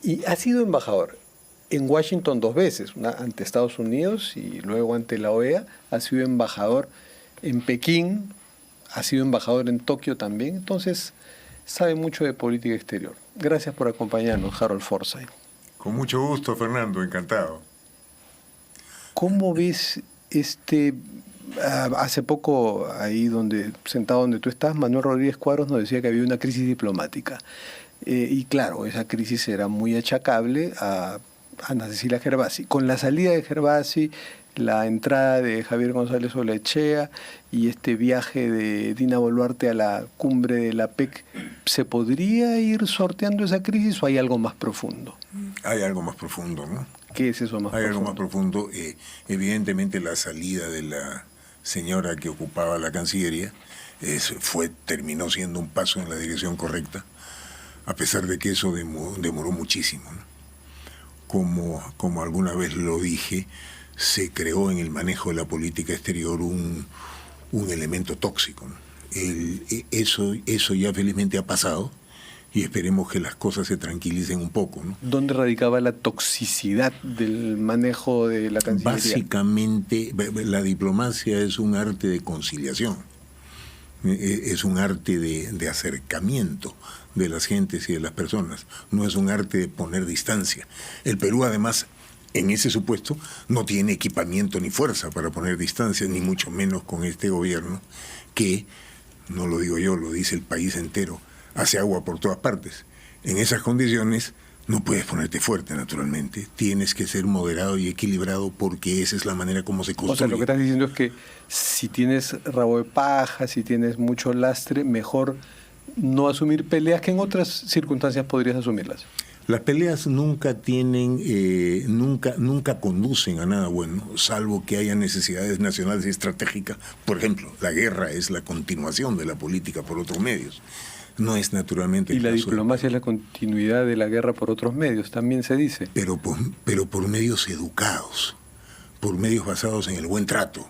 Y ha sido embajador en Washington 2 veces, una ante Estados Unidos y luego ante la OEA. Ha sido embajador en Pekín, ha sido embajador en Tokio también. Entonces, sabe mucho de política exterior. Gracias por acompañarnos, Harold Forsyth. Con mucho gusto, Fernando, encantado. ¿Cómo ves hace poco, ahí sentado donde tú estás, Manuel Rodríguez Cuadros nos decía que había una crisis diplomática? Y claro, esa crisis era muy achacable a Ana Cecilia Gervasi. Con la salida de Gervasi, la entrada de Javier González Olaechea y este viaje de Dina Boluarte a la cumbre de la PEC, ¿se podría ir sorteando esa crisis o hay algo más profundo? Hay algo más profundo, ¿no? ¿Qué es eso más profundo? Hay algo más profundo. Evidentemente la salida de la señora que ocupaba la Cancillería terminó siendo un paso en la dirección correcta, a pesar de que eso demoró muchísimo, ¿no? Como alguna vez lo dije, se creó en el manejo de la política exterior un elemento tóxico, ¿no? Eso ya felizmente ha pasado y esperemos que las cosas se tranquilicen un poco, ¿no? ¿Dónde radicaba la toxicidad del manejo de la Cancillería? Básicamente, la diplomacia es un arte de conciliación, es un arte de acercamiento de las gentes y de las personas, no es un arte de poner distancia. El Perú, además, en ese supuesto, no tiene equipamiento ni fuerza para poner distancia, ni mucho menos con este gobierno que, no lo digo yo, lo dice el país entero, hace agua por todas partes. En esas condiciones no puedes ponerte fuerte, naturalmente. Tienes que ser moderado y equilibrado porque esa es la manera como se construye. O sea, lo que estás diciendo es que si tienes rabo de paja, si tienes mucho lastre, mejor no asumir peleas que en otras circunstancias podrías asumirlas. Las peleas nunca conducen a nada bueno, salvo que haya necesidades nacionales y estratégicas. Por ejemplo, la guerra es la continuación de la política por otros medios. No es naturalmente... Y la diplomacia es la continuidad de la guerra por otros medios, también se dice. Pero por medios educados, por medios basados en el buen trato,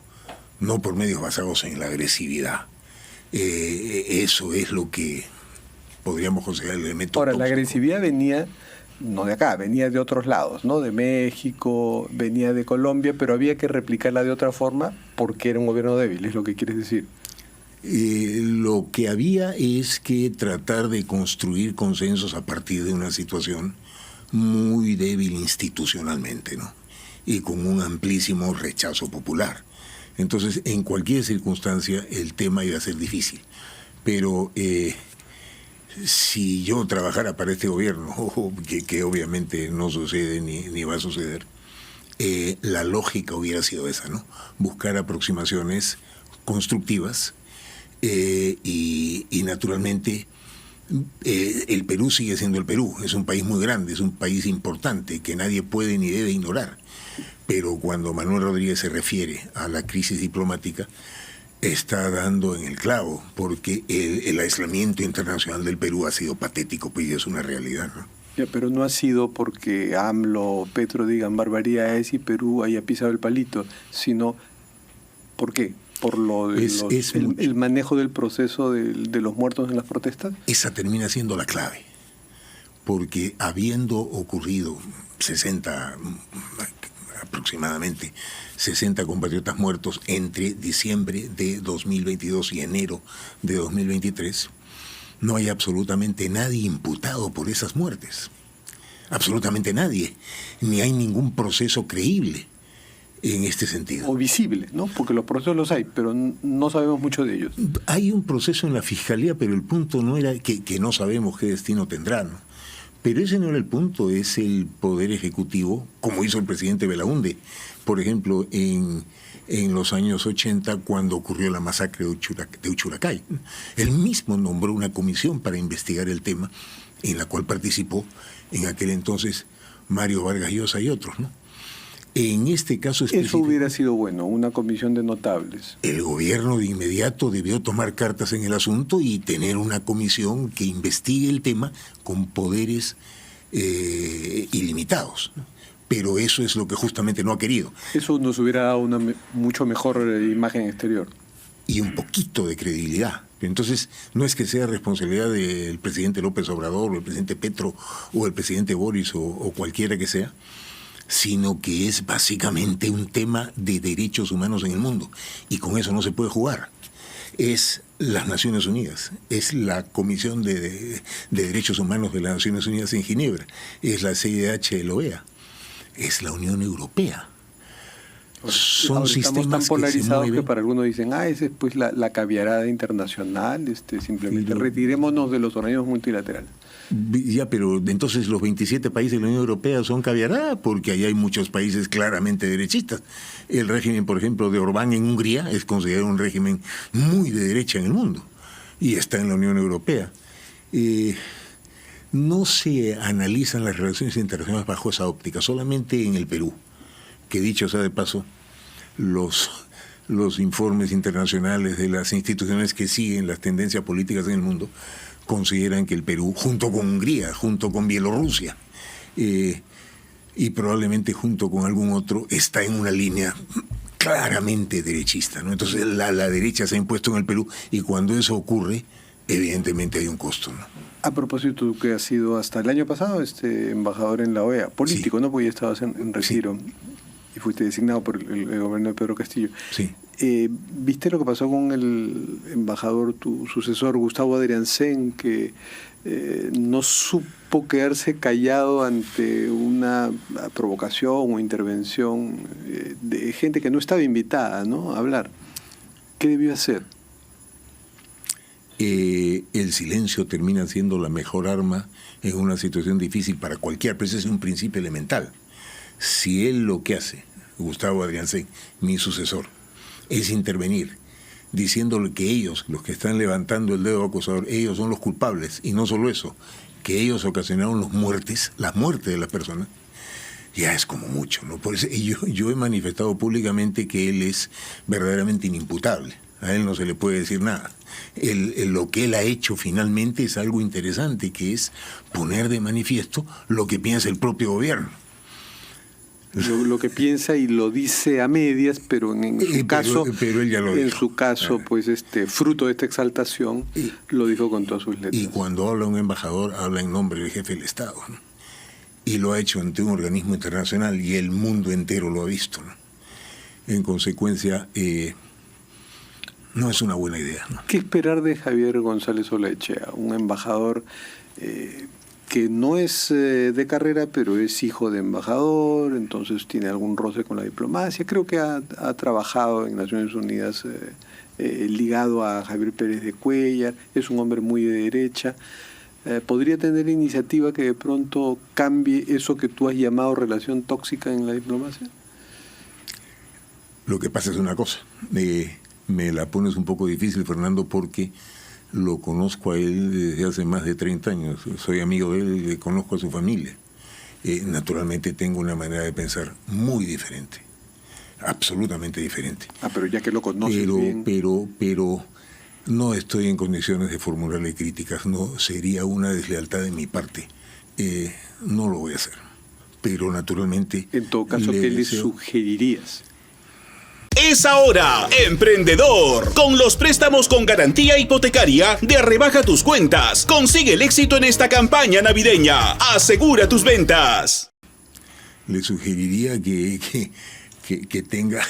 no por medios basados en la agresividad. Eso es lo que podríamos considerar el elemento Ahora, tóxico. la agresividad venía, no de acá, venía de otros lados, ¿no? De México, venía de Colombia, pero había que replicarla de otra forma porque era un gobierno débil, es lo que quieres decir. Lo que había es que tratar de construir consensos a partir de una situación muy débil institucionalmente, ¿no? Y con un amplísimo rechazo popular. Entonces, en cualquier circunstancia, el tema iba a ser difícil. Pero si yo trabajara para este gobierno, que obviamente no sucede ni va a suceder, la lógica hubiera sido esa, ¿no? Buscar aproximaciones constructivas. Y naturalmente el Perú sigue siendo el Perú, es un país muy grande, es un país importante que nadie puede ni debe ignorar, pero cuando Manuel Rodríguez se refiere a la crisis diplomática está dando en el clavo, porque el aislamiento internacional del Perú ha sido patético, pues es una realidad, ¿no? Ya, pero no ha sido porque AMLO o Petro digan barbaridades y Perú haya pisado el palito, sino ¿por qué? ¿Por el manejo del proceso de los muertos en las protestas? Esa termina siendo la clave, porque habiendo ocurrido aproximadamente 60 compatriotas muertos entre diciembre de 2022 y enero de 2023, no hay absolutamente nadie imputado por esas muertes. Absolutamente nadie. Ni hay ningún proceso creíble en este sentido. O visible, ¿no? Porque los procesos los hay, pero no sabemos mucho de ellos. Hay un proceso en la Fiscalía, pero el punto no era que no sabemos qué destino tendrá, ¿no? Pero ese no era el punto, es el Poder Ejecutivo, como hizo el presidente Belaúnde, por ejemplo, en los años 80, cuando ocurrió la masacre de Uchuracay. Él mismo nombró una comisión para investigar el tema, en la cual participó en aquel entonces Mario Vargas Llosa y otros, ¿no? En este caso eso hubiera sido bueno, una comisión de notables. El gobierno de inmediato debió tomar cartas en el asunto y tener una comisión que investigue el tema con poderes ilimitados, ¿no? Pero eso es lo que justamente no ha querido. Eso nos hubiera dado una mucho mejor imagen exterior. y un poquito de credibilidad. Entonces, no es que sea responsabilidad del presidente López Obrador, o el presidente Petro, o el presidente Boris, o cualquiera que sea, sino que es básicamente un tema de derechos humanos en el mundo. Y con eso no se puede jugar. Es las Naciones Unidas, es la Comisión de Derechos Humanos de las Naciones Unidas en Ginebra, es la CIDH de la OEA, es la Unión Europea. Son ahora sistemas estamos tan polarizados que que para algunos dicen, esa es pues la caviarada internacional, simplemente retirémonos de los organismos multilaterales. Ya, pero entonces los 27 países de la Unión Europea son caviarada, porque ahí hay muchos países claramente derechistas. El régimen, por ejemplo, de Orbán en Hungría es considerado un régimen muy de derecha en el mundo y está en la Unión Europea. No se analizan las relaciones internacionales bajo esa óptica, solamente en el Perú, que dicho sea de paso, los informes internacionales de las instituciones que siguen las tendencias políticas en el mundo consideran que el Perú, junto con Hungría, junto con Bielorrusia, y probablemente junto con algún otro, está en una línea claramente derechista, ¿no? Entonces la derecha se ha impuesto en el Perú, y cuando eso ocurre, evidentemente hay un costo, ¿no? A propósito, tú que has sido hasta el año pasado embajador en la OEA, político, sí, ¿no? Porque ya estabas en retiro, sí, y fuiste designado por el gobierno de Pedro Castillo. Sí. ¿Viste lo que pasó con el embajador, tu sucesor, Gustavo Adriancén, que no supo quedarse callado ante una provocación o intervención de gente que no estaba invitada, ¿no?, a hablar? ¿Qué debió hacer? El silencio termina siendo la mejor arma en una situación difícil para cualquiera, pero ese es un principio elemental. Si él lo que hace, Gustavo Adriancén, mi sucesor, es intervenir diciéndole que ellos, los que están levantando el dedo acusador, ellos son los culpables, y no solo eso, que ellos ocasionaron las muertes de las personas, ya es como mucho, ¿no? Por eso yo he manifestado públicamente que él es verdaderamente inimputable. A él no se le puede decir nada. Lo que él ha hecho finalmente es algo interesante, que es poner de manifiesto lo que piensa el propio gobierno. Lo que piensa y lo dice a medias, pero en su caso, pero él ya lo dijo. En su caso, pues fruto de esta exaltación, lo dijo con todas sus letras. Y cuando habla un embajador, habla en nombre del jefe del Estado, ¿no? Y lo ha hecho ante un organismo internacional y el mundo entero lo ha visto, ¿no? En consecuencia, no es una buena idea, ¿no? ¿Qué esperar de Javier González Olaechea, un embajador que no es de carrera, pero es hijo de embajador, entonces tiene algún roce con la diplomacia? Creo que ha trabajado en Naciones Unidas ligado a Javier Pérez de Cuéllar, es un hombre muy de derecha. ¿Podría tener iniciativa que de pronto cambie eso que tú has llamado relación tóxica en la diplomacia? Lo que pasa es una cosa, me la pones un poco difícil, Fernando, porque lo conozco a él desde hace más de 30 años. Soy amigo de él, le conozco a su familia. Naturalmente tengo una manera de pensar muy diferente, absolutamente diferente. Pero ya que lo conoces bien. Pero no estoy en condiciones de formularle críticas, no, sería una deslealtad de mi parte. No lo voy a hacer. Pero naturalmente... En todo caso, ¿qué le sugerirías? Es ahora, emprendedor. Con los préstamos con garantía hipotecaria de Rebaja tus Cuentas. Consigue el éxito en esta campaña navideña. Asegura tus ventas. Le sugeriría que tenga...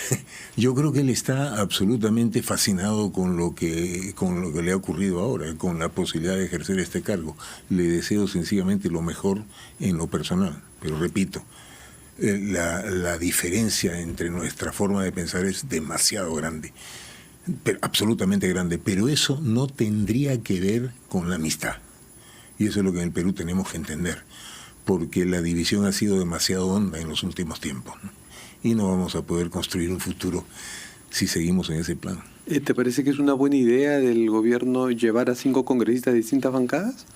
Yo creo que él está absolutamente fascinado con lo que le ha ocurrido ahora, con la posibilidad de ejercer este cargo. Le deseo sencillamente lo mejor en lo personal. Pero repito, la diferencia entre nuestra forma de pensar es demasiado grande, pero absolutamente grande, pero eso no tendría que ver con la amistad, y eso es lo que en el Perú tenemos que entender, porque la división ha sido demasiado honda en los últimos tiempos, ¿no? Y no vamos a poder construir un futuro si seguimos en ese plan. ¿Te parece que es una buena idea del gobierno llevar a 5 congresistas de distintas bancadas?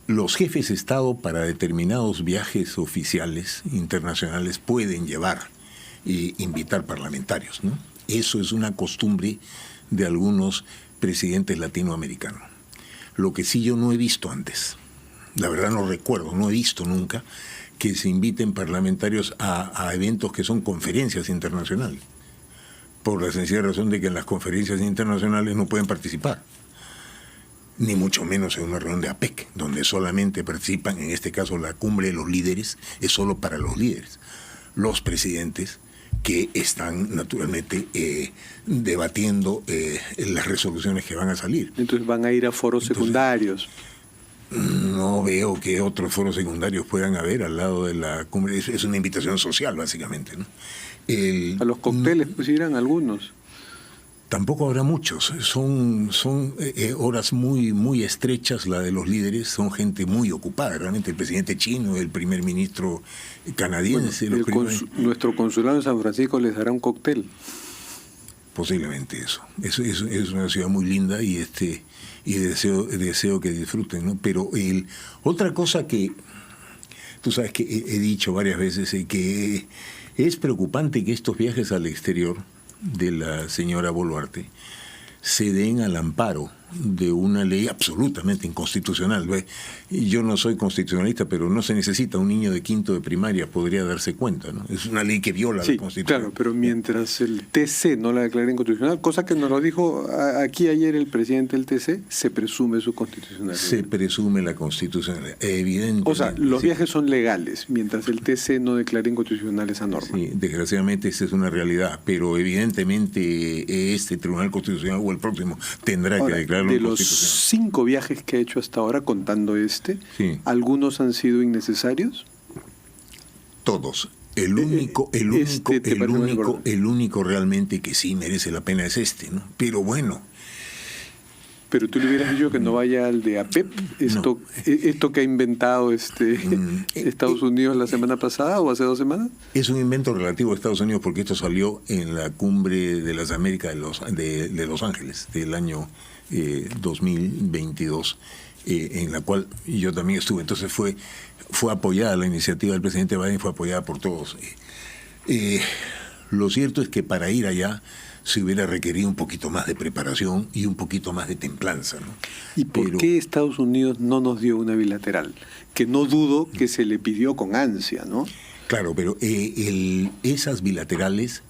Los jefes de Estado para determinados viajes oficiales internacionales pueden llevar e invitar parlamentarios, ¿no? Eso es una costumbre de algunos presidentes latinoamericanos. Lo que sí yo no he visto antes, la verdad no recuerdo, no he visto nunca que se inviten parlamentarios a eventos que son conferencias internacionales, por la sencilla razón de que en las conferencias internacionales no pueden participar, ni mucho menos en una reunión de APEC, donde solamente participan, en este caso la cumbre de los líderes, es solo para los líderes, los presidentes que están naturalmente debatiendo las resoluciones que van a salir. Entonces van a ir a foros secundarios. No veo que otros foros secundarios puedan haber al lado de la cumbre. Es una invitación social, básicamente, ¿no? A los cócteles pues irán algunos. Tampoco habrá muchos. Son horas muy estrechas la de los líderes. Son gente muy ocupada, realmente. El presidente chino, el primer ministro canadiense. Bueno, nuestro consulado en San Francisco les dará un cóctel. Posiblemente eso. Es una ciudad muy linda y deseo que disfruten, ¿no? Pero otra cosa que tú sabes que he dicho varias veces que es preocupante que estos viajes al exterior de la señora Boluarte se den al amparo de una ley absolutamente inconstitucional. Yo no soy constitucionalista, pero no se necesita, un niño de quinto de primaria podría darse cuenta, ¿no? Es una ley que viola la Constitución. Claro, pero mientras el TC no la declare inconstitucional, cosa que nos lo dijo aquí ayer el presidente del TC, se presume su constitucionalidad. Se presume la constitucionalidad, evidentemente. O sea, los viajes son legales, mientras el TC no declare inconstitucional esa norma. Sí, desgraciadamente esa es una realidad, pero evidentemente este Tribunal Constitucional o el próximo tendrá que declarar. De los 5 viajes que ha hecho hasta ahora, contando sí. ¿Algunos han sido innecesarios? Todos. El único realmente que sí merece la pena es ¿no? Pero bueno. Pero tú le hubieras dicho que no vaya al de APEP, esto que ha inventado Estados Unidos la semana pasada o hace 2 semanas. Es un invento relativo a Estados Unidos porque esto salió en la cumbre de las Américas de Los Ángeles del año 2022, en la cual yo también estuve. Entonces fue apoyada la iniciativa del presidente Biden, fue apoyada por todos. Lo cierto es que para ir allá se hubiera requerido un poquito más de preparación y un poquito más de templanza, ¿no? ¿Y por qué Estados Unidos no nos dio una bilateral? Que no dudo que se le pidió con ansia, ¿no? Claro, pero esas bilaterales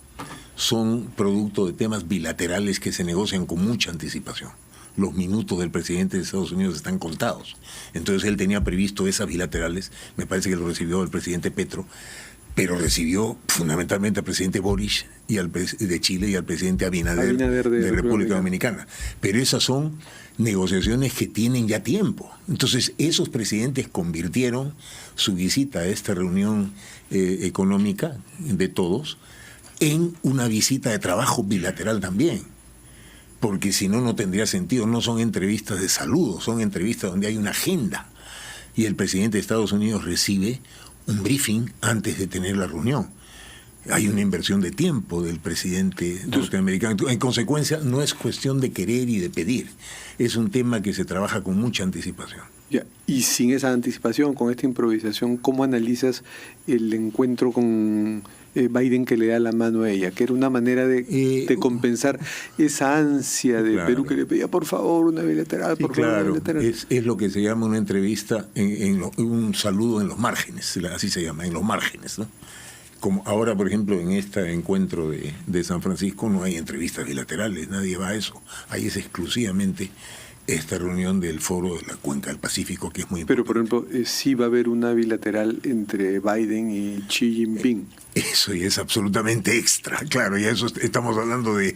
son producto de temas bilaterales que se negocian con mucha anticipación. Los minutos del presidente de Estados Unidos están contados. Entonces él tenía previsto esas bilaterales, me parece que lo recibió el presidente Petro, pero recibió fundamentalmente al presidente Boric de Chile y al presidente Abinader de República Dominicana. Pero esas son negociaciones que tienen ya tiempo. Entonces esos presidentes convirtieron su visita a esta reunión económica de todos en una visita de trabajo bilateral también. Porque si no, no tendría sentido. No son entrevistas de saludo, son entrevistas donde hay una agenda. Y el presidente de Estados Unidos recibe un briefing antes de tener la reunión. Hay una inversión de tiempo del presidente norteamericano. En consecuencia, no es cuestión de querer y de pedir. Es un tema que se trabaja con mucha anticipación. Ya. Y sin esa anticipación, con esta improvisación, ¿cómo analizas el encuentro con Biden que le da la mano a ella? Que era una manera de compensar esa ansia de Perú que le pedía, por favor, una bilateral, por favor, una bilateral. Es lo que se llama una entrevista, un saludo en los márgenes, así se llama, en los márgenes, ¿no? Como ahora, por ejemplo, en este encuentro de San Francisco no hay entrevistas bilaterales, nadie va a eso. Ahí es exclusivamente esta reunión del Foro de la Cuenca del Pacífico, que es muy importante. Pero, por ejemplo, sí va a haber una bilateral entre Biden y Xi Jinping. Eso y es absolutamente extra, claro, y eso estamos hablando de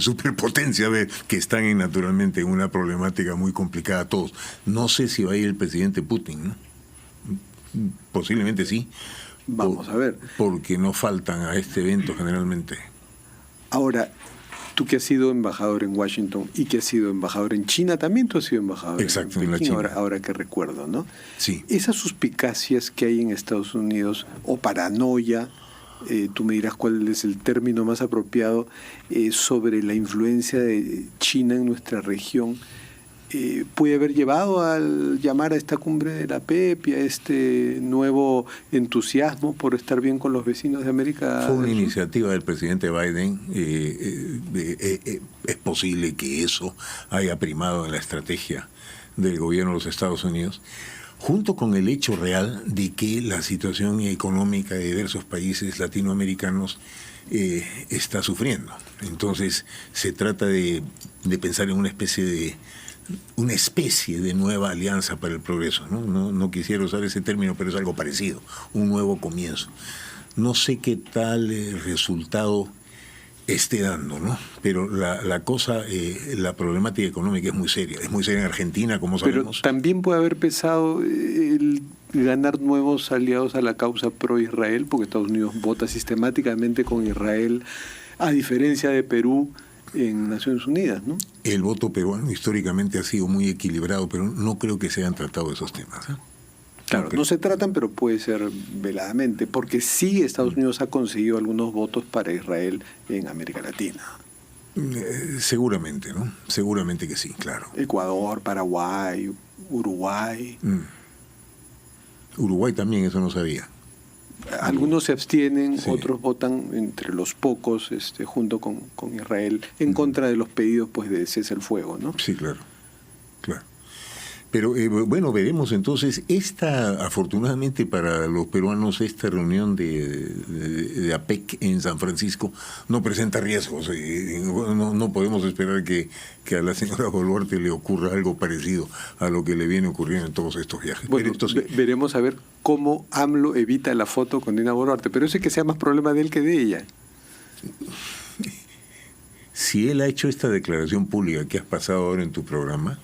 superpotencia, que están naturalmente en una problemática muy complicada todos. No sé si va a ir el presidente Putin, ¿no? Posiblemente sí. Vamos a ver. Porque no faltan a este evento generalmente. Ahora, tú que has sido embajador en Washington y que has sido embajador en China, también tú has sido embajador en Pekín, ahora que recuerdo, ¿no? Sí. Esas suspicacias que hay en Estados Unidos, o paranoia, tú me dirás cuál es el término más apropiado, sobre la influencia de China en nuestra región, puede haber llevado al llamar a esta cumbre de la PEP y a este nuevo entusiasmo por estar bien con los vecinos de América. Fue una iniciativa del presidente Biden. Es posible que eso haya primado en la estrategia del gobierno de los Estados Unidos, junto con el hecho real de que la situación económica de diversos países latinoamericanos está sufriendo. Entonces se trata de pensar en una especie de nueva alianza para el progreso, ¿no? No quisiera usar ese término, pero es algo parecido, un nuevo comienzo. No sé qué tal resultado esté dando, ¿no? Pero la cosa, la problemática económica es muy seria en Argentina, como sabemos. Pero también puede haber pesado el ganar nuevos aliados a la causa pro-Israel, porque Estados Unidos vota sistemáticamente con Israel, a diferencia de Perú en Naciones Unidas, ¿no? El voto peruano históricamente ha sido muy equilibrado, pero no creo que se hayan tratado esos temas, ¿eh? Claro, no se tratan, pero puede ser veladamente, porque sí Estados Unidos ha conseguido algunos votos para Israel en América Latina. Seguramente, ¿no? Seguramente que sí, claro. Ecuador, Paraguay, Uruguay. Uruguay también, eso no sabía. Algunos se abstienen, sí. Otros votan entre los pocos, junto con Israel, en contra de los pedidos pues de cese el fuego, ¿no? Sí, claro. Pero bueno, veremos entonces, afortunadamente para los peruanos, esta reunión de APEC en San Francisco no presenta riesgos. No podemos esperar que a la señora Boluarte le ocurra algo parecido a lo que le viene ocurriendo en todos estos viajes. Bueno, veremos a ver cómo AMLO evita la foto con Dina Boluarte, pero eso es que sea más problema de él que de ella. Si él ha hecho esta declaración pública que has pasado ahora en tu programa,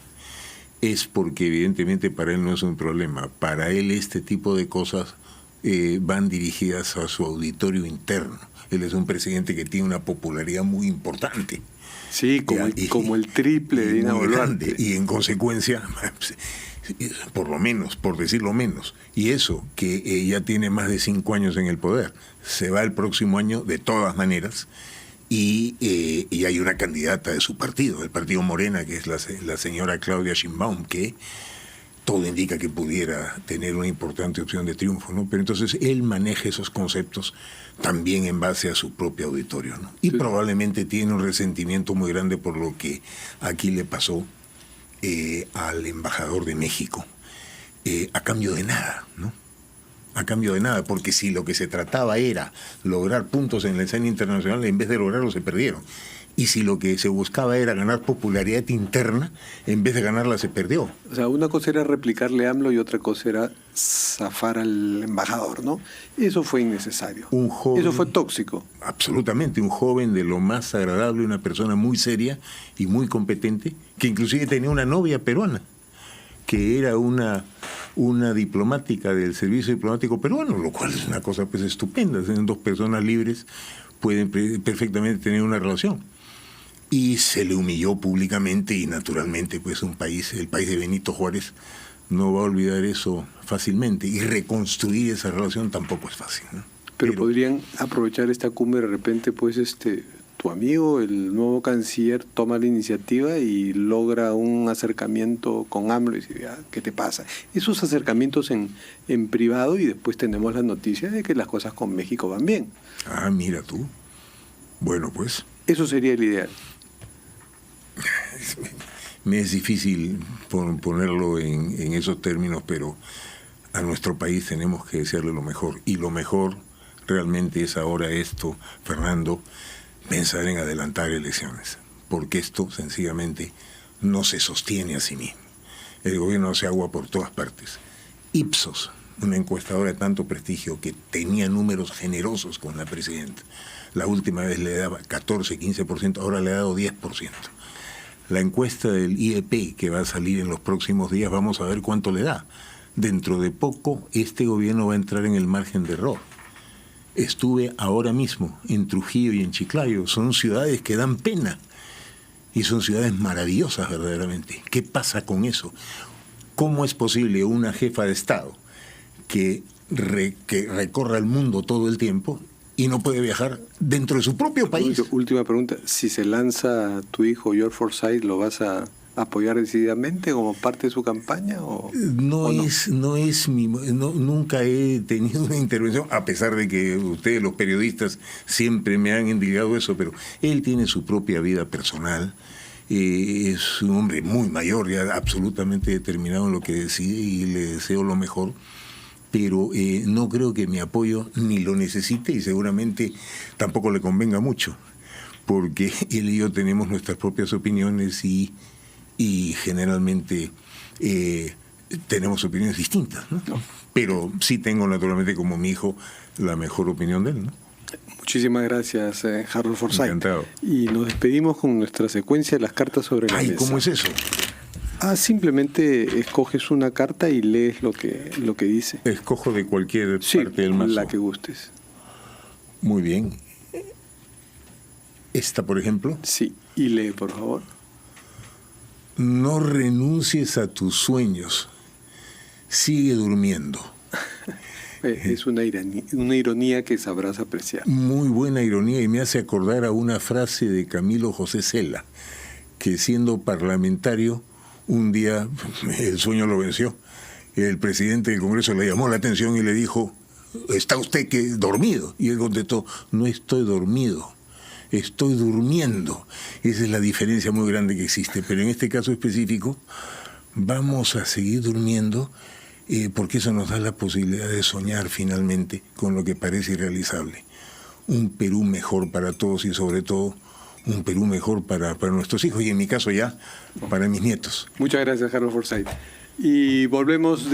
es porque evidentemente para él no es un problema. Para él este tipo de cosas van dirigidas a su auditorio interno. Él es un presidente que tiene una popularidad muy importante. Sí, como el triple de Dina Boluarte. Y en consecuencia, por lo menos, por decirlo menos, y eso que ya tiene más de 5 años en el poder, se va el próximo año de todas maneras. Y hay una candidata de su partido, el partido Morena, que es la señora Claudia Sheinbaum, que todo indica que pudiera tener una importante opción de triunfo, ¿no? Pero entonces él maneja esos conceptos también en base a su propio auditorio, ¿no? Y sí, probablemente tiene un resentimiento muy grande por lo que aquí le pasó al embajador de México, a cambio de nada, ¿no? A cambio de nada, porque si lo que se trataba era lograr puntos en la escena internacional, en vez de lograrlo se perdieron. Y si lo que se buscaba era ganar popularidad interna, en vez de ganarla se perdió. O sea, una cosa era replicarle a AMLO y otra cosa era zafar al embajador, ¿no? Eso fue innecesario. Eso fue tóxico. Absolutamente, un joven de lo más agradable, una persona muy seria y muy competente, que inclusive tenía una novia peruana, que era una diplomática del servicio diplomático peruano, lo cual es una cosa pues estupenda. Dos personas libres pueden perfectamente tener una relación. Y se le humilló públicamente y naturalmente pues el país de Benito Juárez no va a olvidar eso fácilmente, y reconstruir esa relación tampoco es fácil, ¿no? Pero podrían aprovechar esta cumbre de repente, pues tu amigo, el nuevo canciller, toma la iniciativa y logra un acercamiento con AMLO y dice, ¿qué te pasa? Esos acercamientos en privado, y después tenemos la noticia de que las cosas con México van bien. Ah, mira tú. Bueno, pues. Eso sería el ideal. Me es difícil ponerlo en esos términos, pero a nuestro país tenemos que desearle lo mejor. Y lo mejor realmente es ahora esto, Fernando, pensar en adelantar elecciones, porque esto sencillamente no se sostiene a sí mismo. El gobierno hace agua por todas partes. Ipsos, una encuestadora de tanto prestigio que tenía números generosos con la presidenta, la última vez le daba 14, 15%, ahora le ha dado 10%. La encuesta del IEP que va a salir en los próximos días, vamos a ver cuánto le da. Dentro de poco este gobierno va a entrar en el margen de error. Estuve ahora mismo en Trujillo y en Chiclayo. Son ciudades que dan pena y son ciudades maravillosas verdaderamente. ¿Qué pasa con eso? ¿Cómo es posible una jefa de Estado que recorra el mundo todo el tiempo y no puede viajar dentro de su propio país? Última pregunta. Si se lanza tu hijo George Forsyth, ¿lo vas a apoyar decididamente como parte de su campaña? Nunca he tenido una intervención, a pesar de que ustedes, los periodistas, siempre me han indicado eso, pero él tiene su propia vida personal es un hombre muy mayor, ya absolutamente determinado en lo que decide, y le deseo lo mejor, pero no creo que mi apoyo ni lo necesite, y seguramente tampoco le convenga mucho, porque él y yo tenemos nuestras propias opiniones y generalmente tenemos opiniones distintas, ¿no? Pero sí tengo, naturalmente, como mi hijo, la mejor opinión de él, ¿no? Muchísimas gracias, Harold Forsyth. Encantado. Y nos despedimos con nuestra secuencia de las cartas sobre la mesa. ¿Cómo es eso? Simplemente escoges una carta y lees lo que dice. Escojo de cualquier Sí, parte del mazo. la que gustes. Muy bien. Esta, por ejemplo. Sí, y lee, por favor. No renuncies a tus sueños. Sigue durmiendo. Es una ironía que sabrás apreciar. Muy buena ironía, y me hace acordar a una frase de Camilo José Cela, que siendo parlamentario, un día el sueño lo venció. El presidente del Congreso le llamó la atención y le dijo: ¿está usted dormido? Y él contestó: no estoy dormido, estoy durmiendo. Esa es la diferencia muy grande que existe. Pero en este caso específico, vamos a seguir durmiendo, porque eso nos da la posibilidad de soñar finalmente con lo que parece irrealizable. Un Perú mejor para todos, y sobre todo un Perú mejor para nuestros hijos, y en mi caso ya para mis nietos. Muchas gracias, Harold Forsyth. Y volvemos